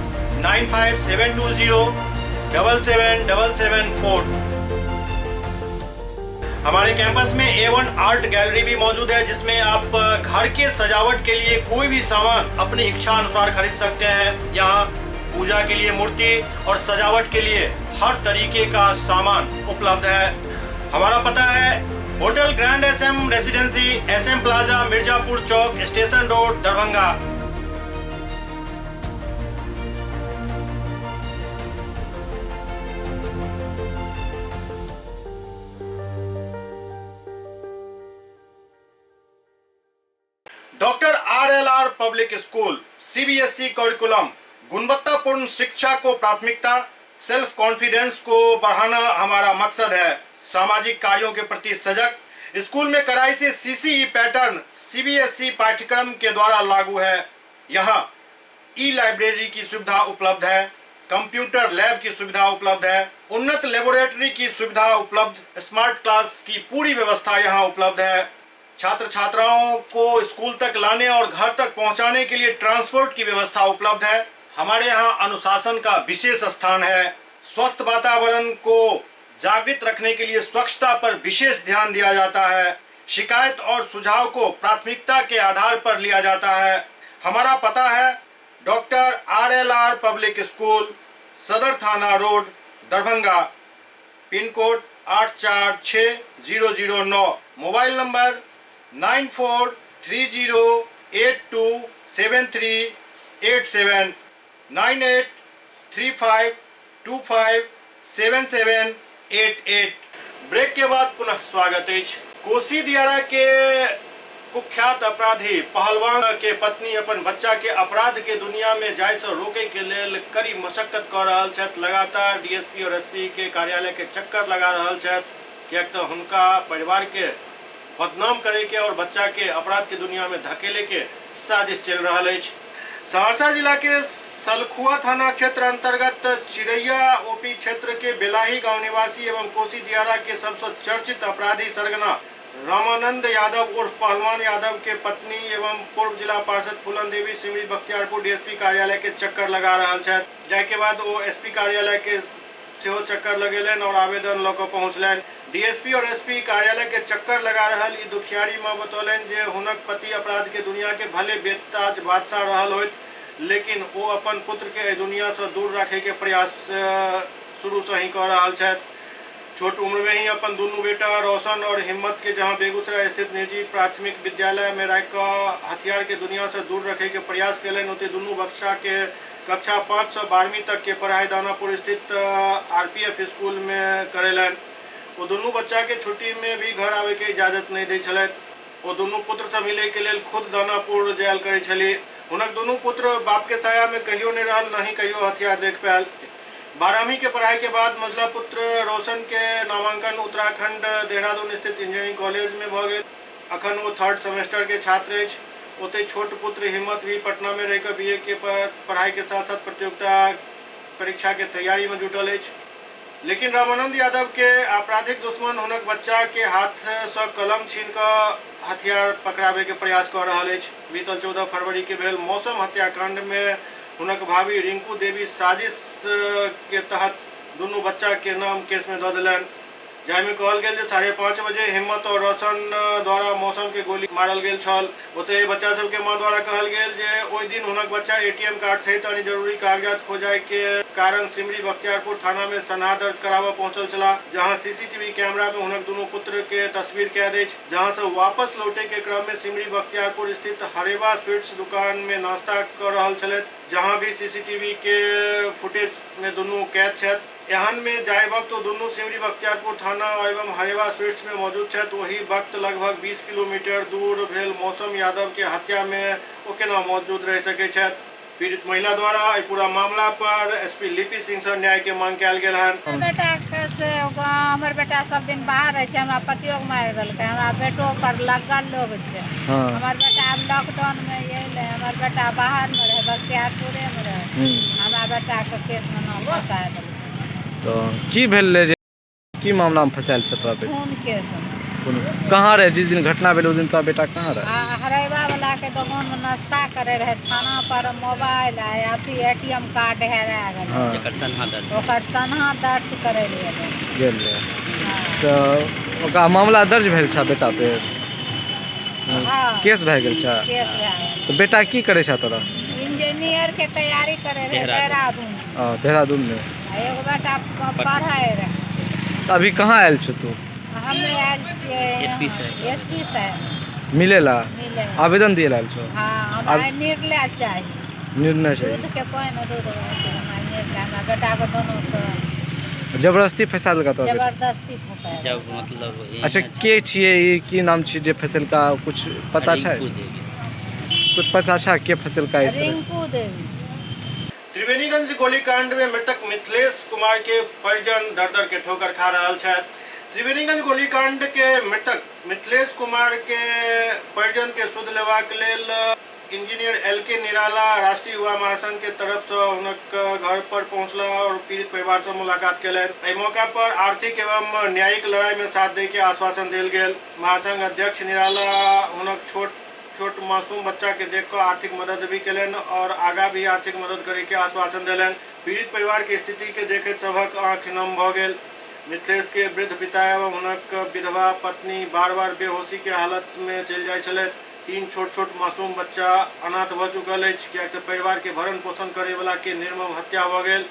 9572077774। हमारे कैंपस में A1 आर्ट गैलरी भी मौजूद है, जिसमें आप घर के सजावट के लिए कोई भी सामान अपनी इच्छा अनुसार खरीद सकते हैं। यहाँ पूजा के लिए मूर्ति और सजावट के लिए हर तरीके का सामान उपलब्ध है। हमारा पता है hotel grand SM residency, SM plaza, Mirzapur chowk, station road, Darbhanga. Doctor RLR public school CBSE curriculum गुणवत्तापूर्ण शिक्षा को प्राथमिकता, सेल्फ कॉन्फिडेंस को बढ़ाना हमारा मकसद है। सामाजिक कार्यों के प्रति सजग। स्कूल में कड़ाई से CCE पैटर्न CBSE पाठ्यक्रम के द्वारा लागू है। यहाँ लाइब्रेरी की सुविधा उपलब्ध है, कंप्यूटर लैब की सुविधा उपलब्ध है, उन्नत लेबोरेटरी की सुविधा उपलब्ध, स्मार्ट क्लास की पूरी व्यवस्था यहाँ उपलब्ध है। छात्र छात्राओं को स्कूल तक लाने और घर तक पहुंचाने के लिए ट्रांसपोर्ट की व्यवस्था उपलब्ध है। हमारे यहाँ अनुशासन का विशेष स्थान है। स्वस्थ वातावरण को जागृत रखने के लिए स्वच्छता पर विशेष ध्यान दिया जाता है। शिकायत और सुझाव को प्राथमिकता के आधार पर लिया जाता है। हमारा पता है डॉक्टर RLR पब्लिक स्कूल, सदर थाना road, Darbhanga, pin code 846009, mobile number 9430827387, 9835257788। Break के बाद पुनः स्वागत है। कोसी दियारा के कुख्यात अपराधी पहलवान के पत्नी अपन बच्चा के अपराध के दुनिया में जाय से रोके के लेल कड़ी मशक्कत कर रहल छथि। लगातार DSP और SP के कार्यालय के चक्कर लगा रहल छथि, कियाक तो हुनका परिवार के बदनाम करे के और बच्चा के अपराध के दुनिया में धकेले के साजिश चल रहा है। सहरसा जिला के सलखुआ थाना क्षेत्र अंतर्गत चिड़ैया OP क्षेत्र के बेलाही गांव निवासी एवं कोसी दियारा के सबसे चर्चित अपराधी सरगना रामानंद यादव उर्फ पहलवान यादव के पत्नी एवं पूर्व जिला पार्षद फूलन देवी सिमरी बख्तियारपुर DSP कार्यालय के चक्कर लगा रहा है। जाय के बाद वो SP कार्यालय के सेहो चक्कर लगेलन और आवेदन लऽ कऽ पहुँचलन। DSP और SP कार्यालय के चक्कर लगा रहल ई दुखियारी माँ बतौलन जे हुनक पति अपराध के दुनिया के भले बेताज बादशाह रहल होइत, लेकिन वो अपन पुत्र के दुनिया से दूर रखे के प्रयास शुरू से ही कर रहा है। छोट उम्र में ही अपन दोनों बेटा रोशन और हिम्मत के जहां बेगूसराय स्थित निजी प्राथमिक विद्यालय में रह कर हथियार के दुनिया से दूर रखे के प्रयास कलन, ओते दोनों बच्चा के कक्षा 5 से 12वीं तक के पढ़ाई दानापुर स्थित RPF स्कूल में करेलन। वो दोनों बच्चा के छुट्टी में भी घर आवे के इजाजत नहीं दै छलैथ। वो दोनों पुत्र से मिले के लेल खुद दानापुर जायल करे छली। हुनक दोनों पुत्र बाप के साया में कहियो नहीं रहल, नहीं कहियो हथियार देख पायल। 12वीं के पढ़ाई के बाद मझला पुत्र रोशन के नामांकन उत्तराखंड देहरादून स्थित इंजीनियरिंग कॉलेज में भ गेल। अखन वो 3rd सेमेस्टर के छात्र अछि। ओते छोट पुत्र हिम्मत भी पटना में रहकर BA के पढ़ाई के साथ साथ प्रतियोगिता परीक्षा के तैयारी में जुटल अछि। लेकिन रामानंद यादव के आपराधिक दुश्मन हुनक बच्चा के हाथ से कलम छीन कर हथियार पकड़ावे के प्रयास कर रहा है। बीतल 14 फरवरी के भेल मौसम हत्याकांड में हुनक भाभी रिंकू देवी साजिश के तहत दोनों बच्चा के नाम केस में दऽ देलन, जाहिमे कहल गेल जे 5:30 बजे हिम्मत और रोशन द्वारा मौसम के गोली मारल गेल छल। ओते बच्चा सब के मां द्वारा कहल गेल जे ओहि दिन हुनक बच्चा ATM कार्ड सहित अन्य जरूरी कागजात खोजाय के कारण सिमरी बख्तियारपुर थाना में सनहा दर्ज करावा पहुंचल छला, जहां CCTV कैमरा में हुनक दोनों पुत्र के तस्वीर कैद अछि। जहां से वापस लौटे के क्रम में सिमरी बख्तियारपुर स्थित हरेवा स्वीट्स दुकान में नाश्ता कर रहल छलैथ, जहां भी CCTV के फुटेज में दोनों कैद छथि। एहन में जाय वक्त तो दोनों सिमरी बख्तियारपुर थाना एवं हरेवा स्वीट्स में मौजूद छथि। वही वक्त लगभग 20 किलोमीटर दूर भेल मौसम यादव के हत्या में वो केना मौजूद रह सके छथि। पीड़ित महिला द्वारा पूरा मामला पर SP लिपि सिंह से न्याय के मांग कयल गेल हन। बेटा से हमर बेटा सब दिन बाहर रहे छै, हमरा पतियो के मार देलकै, हमरा बेटो पर लगल लोग छै। हमर बेटा अब लॉकडाउन में एले, हमर बेटा बाहर में रहे, बख्तियारपुरे में रहे। हमरा बेटा के केस में नाम लगा देलकै। तो की भेल ले जे की मामला में फंसायल छ तोरा बेटा? खून केस कहाँ रहे जिस दिन घटना भेल उस दिन तोरा बेटा कहाँ रहे? हरेवा वाला के दुकान में नाश्ता करे रहे, थाना पर मोबाइल अथी ATM कार्ड हेरा गेल, ओकर सनहा दर्ज करे रहे। तो ओका मामला दर्ज भेल छा बेटा पे? हाँ, केस भए गेल छा? केस भए गेल। तो बेटा की करे छा तोरा? इंजीनियर के तैयारी करे रहे देहरादून। देहरादून में। एगो बेटा पढ़ाए रहे। तो अभी कहाँ आयल छो तू? हमें आयल छियै एसपी से मिलेला? मिले। आवेदन दिए आयल छो? हाँ, हमारे निर्णय चाहिए। निर्णय चाहिए। दूध के पानी दूध हमारे निर्णय, हमारे बेटा को दोनों को जबरदस्ती फैसल का तो? जबरदस्ती फंसाए। जब मतलब अच्छा, के छिए ई की नाम छिए जे फैसल का कुछ पता छै? कुछ पता छै के फैसल का? इस रिंकू देवी। त्रिवेणीगंज गोलीकांड में मृतक मिथिलेश कुमार के परिजन दर दर के ठोकर खा रहा है। त्रिवेणीगंज गोलीकांड के मृतक मिथिलेश कुमार के परिजन के शुद्ध लेवाक लेल इंजीनियर LK निराला राष्ट्रीय युवा महासंघ के तरफ से उनक घर पर पहुंचला और पीड़ित परिवार से मुलाकात कैलन। एहि मौका पर आर्थिक एवं न्यायिक लड़ाई में साथ दे के आश्वासन दिल गेल। महासंघ अध्यक्ष निराला उनक छोट मासूम बच्चा के देख कर आर्थिक मदद भी कैलन और आगा भी आर्थिक मदद करे के आश्वासन दिलन। पीड़ित परिवार की स्थिति के देखे सबक आँख नम भ गेल। मिथिलेश के वृद्ध पिता एवं उनक विधवा पत्नी बार बार बेहोशी के हालत में चल जाय छलै। 3 छोट मासूम बच्चा अनाथ भ चुकल अछि, कियाक तऽ परिवार के भरण पोषण करे वाला के निर्मम हत्या भ गेल।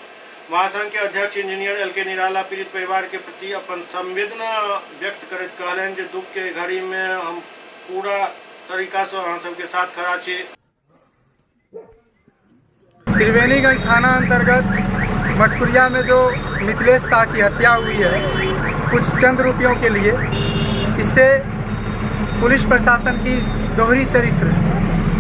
महासंघ के अध्यक्ष इंजीनियर LK निराला पीड़ित परिवार के प्रति अपन संवेदना व्यक्त करैत कहलनि जे दुख के घड़ी में हम पूरा तरीका से अहाँ सबके साथ खड़ा छी। त्रिवेणीगंज थाना अंतर्गत मटकुरिया में जो मिथिलेश शाह की हत्या हुई है कुछ चंद रुपयों के लिए, इससे पुलिस प्रशासन की दोहरी चरित्र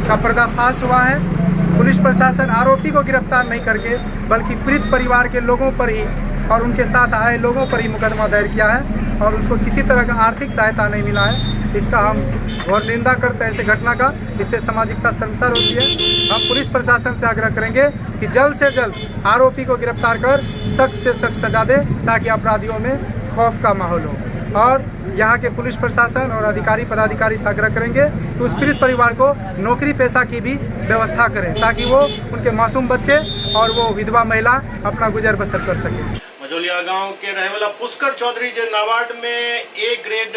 का पर्दाफाश हुआ है। पुलिस प्रशासन आरोपी को गिरफ्तार नहीं करके बल्कि पीड़ित परिवार के लोगों पर ही और उनके साथ आए लोगों पर ही मुकदमा दायर किया है और उसको किसी तरह का आर्थिक सहायता नहीं मिला है। इसका हम घोर निंदा करते हैं ऐसे घटना का। इससे सामाजिकता शर्मसार होती है। हम पुलिस प्रशासन से आग्रह करेंगे कि जल्द से जल्द आरोपी को गिरफ्तार कर सख्त से सख्त सजा दे ताकि अपराधियों में खौफ का माहौल हो। और यहाँ के पुलिस प्रशासन और अधिकारी पदाधिकारी से आग्रह करेंगे कि उस पीड़ित परिवार को नौकरी पेशा की भी व्यवस्था करें ताकि वो उनके मासूम बच्चे और वो विधवा महिला अपना गुजर बसर कर सकें। मझौलिया गांव के रहे वाला पुष्कर चौधरी जे नाबार्ड में A ग्रेड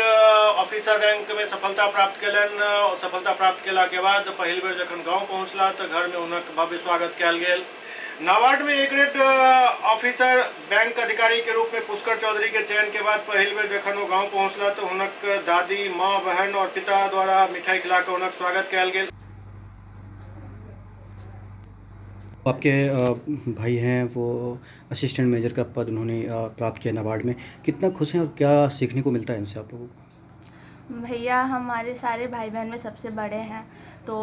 ऑफिसर रैंक में सफलता प्राप्त कैलन। सफलता प्राप्त केला के बाद पहिल बेर जखन गांव पहुंचला तो घर में उनक भव्य स्वागत कैल गेल। नाबार्ड में A ग्रेड ऑफिसर बैंक अधिकारी के रूप में पुष्कर चौधरी के चयन के बाद पहिल बेर जखन वो गांव पहुंचला तो उनक दादी, माँ, बहन और पिता द्वारा मिठाई खिलाकर उनक स्वागत कैल गेल। आपके भाई हैं वो असिस्टेंट मेजर का पद उन्होंने प्राप्त किया नाबार्ड में, कितना खुश हैं और क्या सीखने को मिलता है इनसे आप लोगों को? भैया हमारे सारे भाई बहन में सबसे बड़े हैं, तो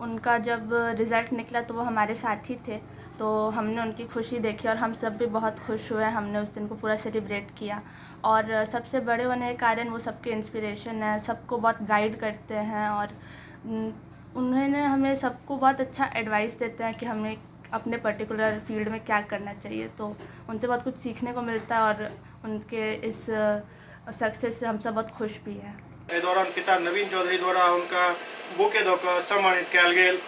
उनका जब रिज़ल्ट निकला तो वो हमारे साथ ही थे, तो हमने उनकी खुशी देखी और हम सब भी बहुत खुश हुए। हमने उस दिन को पूरा सेलिब्रेट किया और सबसे बड़े होने के कारण वो सबके इंस्पिरेशन है, सबको बहुत गाइड करते हैं और उन्होंने हमें सबको बहुत अच्छा एडवाइस देते हैं कि हमें अपने पर्टिकुलर फील्ड में क्या करना चाहिए। तो उनसे बहुत कुछ सीखने को मिलता है और उनके इस सक्सेस से हम सब बहुत खुश भी हैं। इस दौरान पिता नवीन चौधरी द्वारा उनका बुके देकर सम्मानित किया गेल।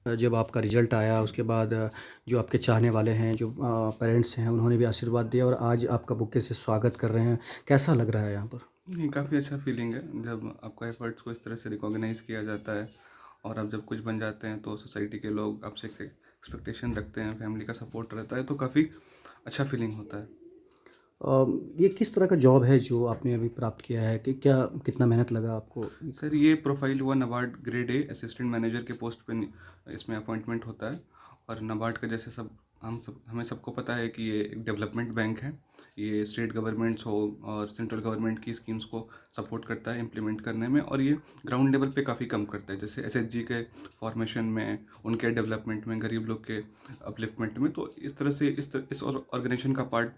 जब आपका रिजल्ट आया उसके बाद जो आपके चाहने वाले हैं, जो पेरेंट्स हैं, उन्होंने भी आशीर्वाद दिया और आज आपका बुके से स्वागत कर रहे हैं, कैसा लग रहा है यहाँ पर? नहीं, काफ़ी अच्छा फीलिंग है जब आपका एफर्ट्स को इस तरह से रिकॉग्नाइज़ किया जाता है और आप जब कुछ बन जाते हैं तो सोसाइटी के लोग आपसे एक्सपेक्टेशन रखते हैं, फैमिली का सपोर्ट रहता है, तो काफ़ी अच्छा फीलिंग होता है। ये किस तरह का जॉब है जो आपने अभी प्राप्त किया है कि क्या कितना मेहनत लगा आपको? सर ये profile 1 NABARD grade A assistant manager के पोस्ट पे इसमें अपॉइंटमेंट होता है और नाबार्ड का जैसे हमें सबको पता है कि ये एक डेवलपमेंट बैंक है। ये स्टेट गवर्नमेंट्स हो और सेंट्रल गवर्नमेंट की स्कीम्स को सपोर्ट करता है इम्प्लीमेंट करने में और ये ग्राउंड लेवल पे काफ़ी कम करता है, जैसे SHG के फॉर्मेशन में, उनके डेवलपमेंट में, गरीब लोग के अपलिफ्टमेंट में। तो इस तरह से इस ऑर्गेनाइजेशन का पार्ट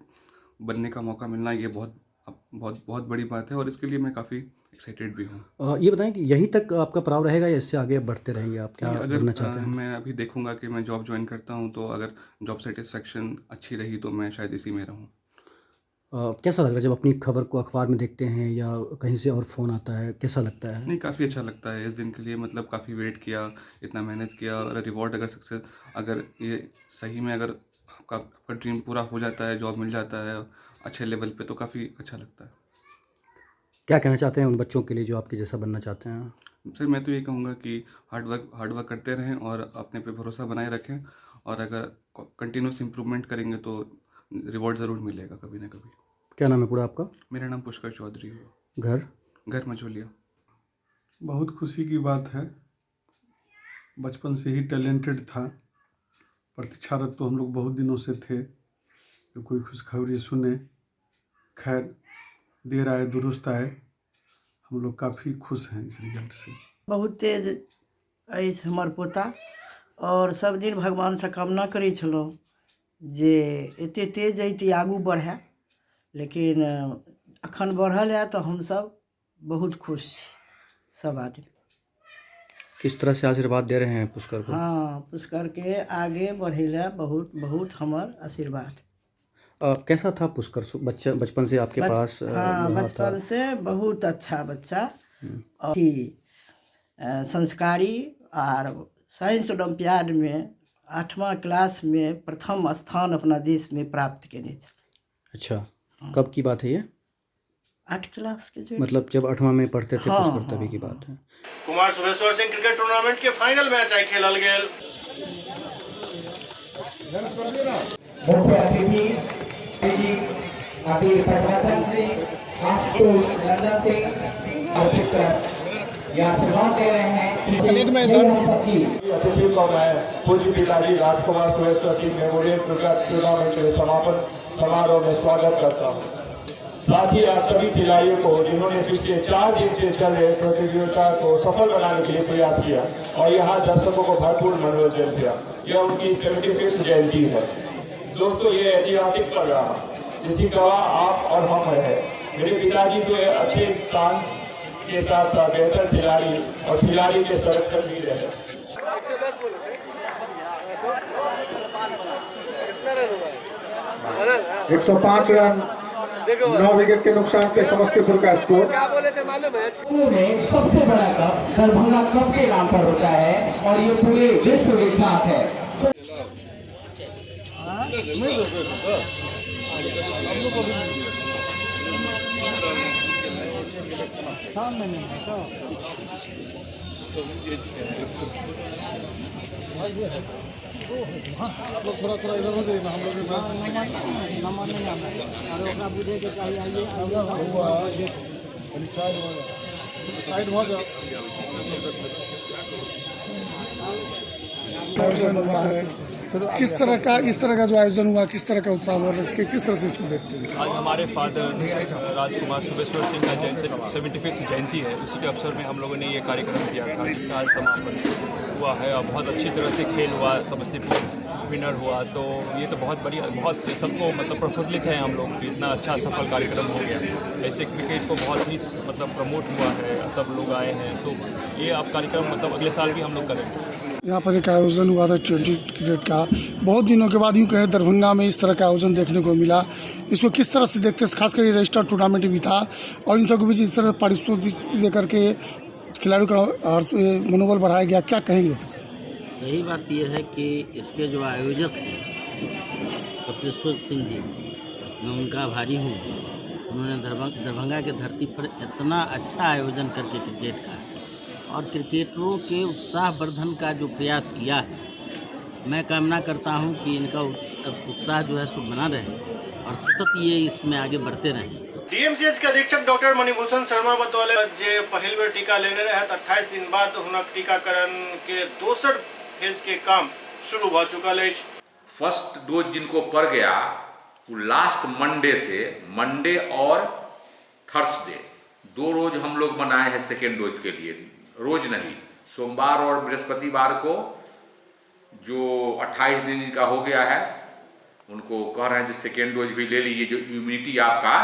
बनने का मौका मिलना ये बहुत बड़ी बात है और इसके लिए मैं काफ़ी एक्साइटेड भी हूँ। ये बताएं कि यहीं तक आपका पड़ाव रहेगा या इससे आगे बढ़ते रहेंगे आप, क्या करना चाहते हैं? मैं अभी देखूंगा कि मैं जॉब ज्वाइन करता हूँ तो अगर जॉब सेटिस्फेक्शन अच्छी रही तो मैं शायद इसी में रहूँ। कैसा लग रहा है जब अपनी खबर को अखबार में देखते हैं या कहीं से और फ़ोन आता है, कैसा लगता है? नहीं, काफ़ी अच्छा लगता है इस दिन के लिए। मतलब काफ़ी वेट किया, इतना मेहनत किया और रिवॉर्ड अगर सक्सेस, अगर ये सही में अगर आपका ड्रीम पूरा हो जाता है, जॉब मिल जाता है अच्छे लेवल पे, तो काफ़ी अच्छा लगता है। क्या कहना चाहते हैं उन बच्चों के लिए जो आपके जैसा बनना चाहते हैं? सर मैं तो ये कहूँगा कि हार्ड वर्क करते रहें और अपने पे भरोसा बनाए रखें, और अगर कंटिन्यूस इम्प्रूवमेंट करेंगे तो रिवॉर्ड ज़रूर मिलेगा कभी ना कभी। क्या नाम है पूरा आपका? मेरा नाम पुष्कर चौधरी है। घर मझोलिया। बहुत खुशी की बात है, बचपन से ही टैलेंटेड था, प्रतीक्षारत तो हम लोग बहुत दिनों से थे जो कोई खुशखबरी सुने। खैर देर आए दुरुस्त आए, हम लोग काफ़ी खुश हैं इस रिजल्ट से। बहुत तेज अछि हमर पोता, और सब दिन भगवान से कामना करै छलहुँ जे एते तेज अइति आगू बढ़े, लेकिन अखन बढ़ल है तो हम सब बहुत खुश छी सब आदमी। किस तरह से आशीर्वाद दे रहे हैं पुष्कर को? हाँ, पुष्कर के आगे बढ़े ला बहुत बहुत हमर आशीर्वाद। कैसा था पुष्कर बचपन से आपके पास? हाँ, बचपन से बहुत अच्छा बच्चा, और संस्कारी, और साइंस ओलम्पियाड में 8वां क्लास में प्रथम स्थान अपना देश में प्राप्त केने छल। अच्छा, कब की बात है ये? 8 क्लास के जो, मतलब जब 8वां में पढ़ते थे पुष्कर, तभी की बात है। कुमार सुबेश्वर सिंह क्रिकेट टूर्नामेंट के फाइनल मैच आई खेलल गेल। मुख्य अतिथि सर्वप्रथम सिंह, आशुतोष नंदन सिंह और यहाँ आशीर्वाद दे रहे हैं। अतिथि को मैं पूज्य पिताजी राजकुमार सुबेश्वर सिंह मेमोरियल क्रिकेट टूर्नामेंट के समापन समारोह में स्वागत करता हूँ। साथ ही आप सभी खिलाड़ियों को जिन्होंने पिछले 4 दिन से चल रहे प्रतियोगिता को सफल बनाने के लिए प्रयास किया और यहाँ दर्शकों को भरपूर मनोरंजन किया। यह उनकी 75वीं जयंती है। दोस्तों, ये ऐतिहासिक पल रहा जिसकी गवाह आप और हम है। मेरे पिताजी तो अच्छे स्थान के साथ साथ बेहतर खिलाड़ी और खिलाड़ी के संरक्षण भी रहे। 105 रन 9 विकेट के नुकसान पे समस्तीपुर का स्कोर। क्या बोले थे मालूम है? सबसे बड़ा कप दरभंगा कप के नाम पर होता है और ये पूरे विश्व विख्यात है। आप लोग थोड़ा थोड़ा इधर हो जाइए ना, हम लोग साइड हो जाओ। आयोजन हुआ है, किस तरह का इस तरह का जो आयोजन हुआ, किस तरह का उत्साह हुआ, किस तरह से इसको देखते हैं? आज हमारे फादर राजकुमार सुबेश्वर सिंह का 75वीं जयंती है, उसी के अवसर में हम लोगों ने ये कार्यक्रम किया था। इसका आज समापन हुआ है और बहुत अच्छी तरह से खेल हुआ, समस्तीपुर विनर हुआ। तो ये तो बहुत बढ़िया, बहुत सबको मतलब प्रफुल्लित है हम लोग, इतना अच्छा सफल कार्यक्रम हो गया। ऐसे क्रिकेट को बहुत ही मतलब प्रमोट हुआ है, सब लोग आए हैं। तो ये आप कार्यक्रम मतलब अगले साल भी हम लोग करेंगे। यहाँ पर एक आयोजन हुआ था 20 क्रिकेट का, बहुत दिनों के बाद यूँ कहें दरभंगा में इस तरह का आयोजन देखने को मिला। इसको किस तरह से देखते हैं? खासकर ये रजिस्टर्ड टूर्नामेंट भी था और इन सबके बीच इस तरह पारितोषिक देकर के खिलाड़ियों का मनोबल बढ़ाया गया, क्या कहेंगे? सही बात यह है कि इसके जो आयोजक हैं कपिलेश्वर सिंह जी, मैं उनका आभारी हूँ। उन्होंने दरभंगा के धरती पर इतना अच्छा आयोजन करके क्रिकेट का और क्रिकेटरों के उत्साहवर्धन का जो प्रयास किया है, मैं कामना करता हूं कि इनका उत्साह जो है सो बना रहे और सतत ये इसमें आगे बढ़ते रहें। डीएमसीएच के अधीक्षक डॉक्टर मणिभूषण शर्मा बतौले जे पहिल बेर टीका लेने रहे 28 दिन बाद हुनक टीकाकरण के दोसर फेज के काम शुरू हो चुका है। फर्स्ट डोज जिनको पड़ गया वो लास्ट मंडे से, मंडे और थर्सडे 2 रोज हम लोग बनाए हैं सेकेंड डोज के लिए। रोज नहीं, सोमवार और बृहस्पतिवार को जो 28 दिन का हो गया है उनको कह रहे हैं जो सेकेंड डोज भी ले लीजिए, जो इम्यूनिटी आपका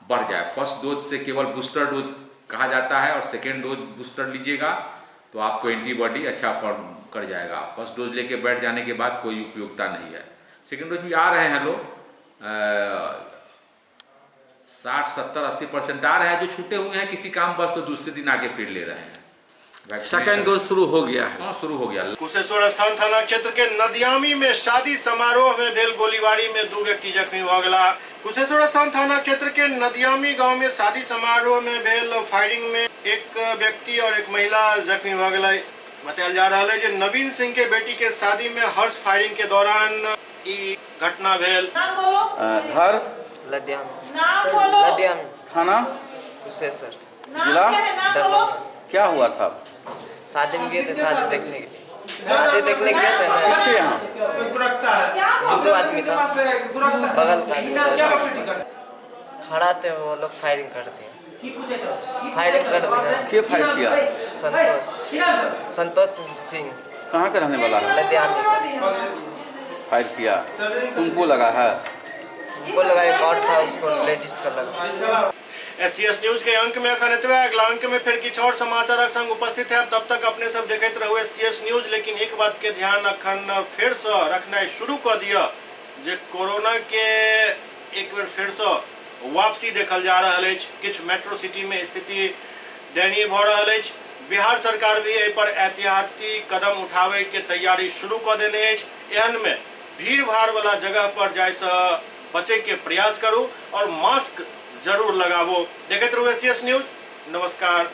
बढ़ जाए। फर्स्ट डोज से केवल बूस्टर डोज कहा जाता है और सेकेंड डोज बूस्टर लीजिएगा तो आपको एंटीबॉडी अच्छा फॉर्म कर जाएगा। फर्स्ट डोज लेके बैठ जाने के बाद कोई उपयोगिता नहीं है। सेकेंड डोज भी आ रहे हैं लोग, 60-70-80% आ रहा है। जो छूटे हुए हैं किसी काम बस तो दूसरे दिन आके फिर ले रहे हैं। सेकेंड डोज शुरू हो गया है। हाँ, शुरू हो गया। कुशेश्वर स्थान थाना क्षेत्र के नदियामी में शादी समारोह में भेल गोलीबारी में 2 व्यक्ति जख्मी भ गेला। कुशेश्वर स्थान थाना क्षेत्र के नदियामी गांव में शादी समारोह में भेल फायरिंग में एक व्यक्ति और एक महिला जख्मी भ गेला। बतायल जा रहा है कि नवीन सिंह के बेटी के शादी में हर्ष फायरिंग के दौरान ई घटना भेल। घर लदियामी, थाना कुशेश्वर, जिला दरभंगा। क्या हुआ था? शादी में गए थे, शादी देखने के लिए। शादी देखने गए थे ना। किसके यहाँ? हिंदू आदमी था, बगल का आदमी था। खड़ा थे, वो लोग फायरिंग करते हैं। फायरिंग कर दिया। क्या फायर किया? संतोष सिंह। कहाँ का रहने वाला है? लदियामी। फायर किया, तुमको लगा है? वो लगा, एक और था, उसको लेडीज का लगा। SCS न्यूज के अंक में अखन एतबे, अगला अंक में फिर किछु और समाचारक संग उपस्थित है। तब तक अपने सब देखते रहो SCS न्यूज। लेकिन एक बात के ध्यान अखन फिर से रखना शुरू कर दिया जे कोरोना के एक बेर फिर से वापसी देखल जा रहा है। किछु मेट्रो सिटी में स्थिति दयनीय भ रहा है। बिहार सरकार भी एहि पर एहतियाती कदम उठावे के तैयारी शुरू कर देने है। एहन में भीड़ भाड़ वाला जगह पर जाय से बचे के प्रयास करू और मास्क जरूर लगाबो। देखते रहो SCS न्यूज। नमस्कार।